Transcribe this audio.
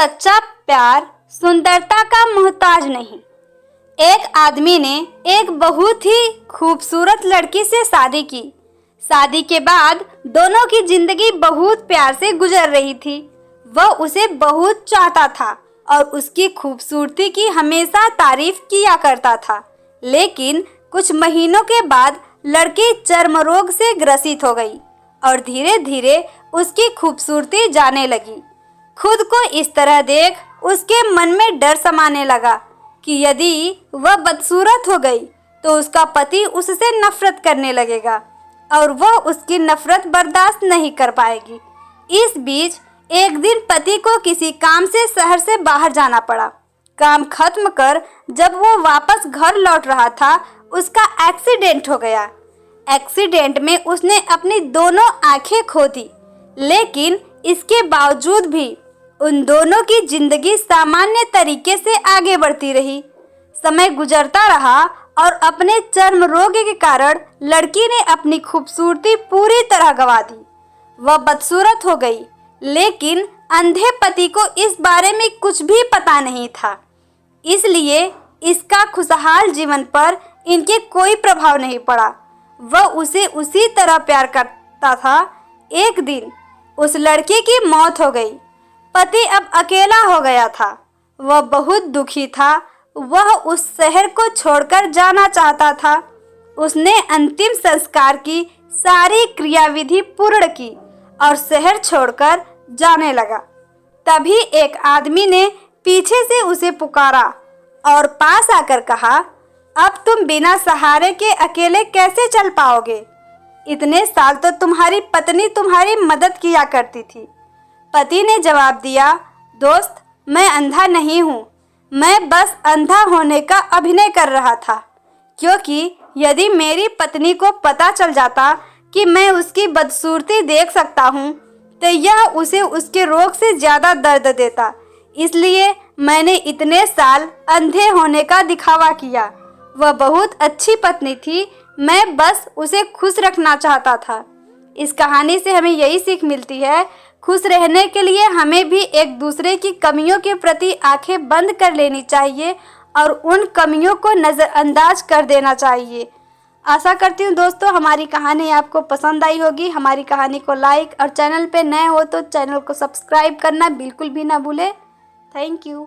सच्चा प्यार सुंदरता का मोहताज नहीं। एक आदमी ने एक बहुत ही खूबसूरत लड़की से शादी की। शादी के बाद दोनों की जिंदगी बहुत प्यार से गुजर रही थी। वह उसे बहुत चाहता था और उसकी खूबसूरती की हमेशा तारीफ किया करता था। लेकिन कुछ महीनों के बाद लड़की चर्म रोग से ग्रसित हो गई और धीरे धीरे उसकी खूबसूरती जाने लगी। खुद को इस तरह देख उसके मन में डर समाने लगा कि यदि वह बदसूरत हो गई तो उसका पति उससे नफरत करने लगेगा और वह उसकी नफरत बर्दाश्त नहीं कर पाएगी। इस बीच एक दिन पति को किसी काम से शहर से बाहर जाना पड़ा। काम खत्म कर जब वो वापस घर लौट रहा था, उसका एक्सीडेंट हो गया। एक्सीडेंट में उसने अपनी दोनों आंखें खो दी, लेकिन इसके बावजूद भी उन दोनों की जिंदगी सामान्य तरीके से आगे बढ़ती रही। समय गुजरता रहा और अपने चर्म रोग के कारण लड़की ने अपनी खूबसूरती पूरी तरह गंवा दी। वह बदसूरत हो गई, लेकिन अंधे पति को इस बारे में कुछ भी पता नहीं था, इसलिए इसका खुशहाल जीवन पर इनके कोई प्रभाव नहीं पड़ा। वह उसे उसी तरह प्यार करता था। एक दिन उस लड़के की मौत हो गई। पति अब अकेला हो गया था। वह बहुत दुखी था। वह उस शहर को छोड़कर जाना चाहता था। उसने अंतिम संस्कार की सारी क्रियाविधि पूर्ण की और शहर छोड़कर जाने लगा। तभी एक आदमी ने पीछे से उसे पुकारा और पास आकर कहा, अब तुम बिना सहारे के अकेले कैसे चल पाओगे? इतने साल तो तुम्हारी पत्नी तुम्हारी मदद किया करती थी। पति ने जवाब दिया, दोस्त, मैं अंधा नहीं हूँ, मैं बस अंधा होने का अभिनय कर रहा था, क्योंकि यदि मेरी पत्नी को पता चल जाता कि मैं उसकी बदसूरती देख सकता हूँ तो यह उसे उसके रोग से ज़्यादा दर्द देता। इसलिए मैंने इतने साल अंधे होने का दिखावा किया। वह बहुत अच्छी पत्नी थी, मैं बस उसे खुश रखना चाहता था। इस कहानी से हमें यही सीख मिलती है, खुश रहने के लिए हमें भी एक दूसरे की कमियों के प्रति आंखें बंद कर लेनी चाहिए और उन कमियों को नज़रअंदाज कर देना चाहिए। आशा करती हूँ दोस्तों हमारी कहानी आपको पसंद आई होगी। हमारी कहानी को लाइक और चैनल पे नए हो तो चैनल को सब्सक्राइब करना बिल्कुल भी ना भूलें। Thank you.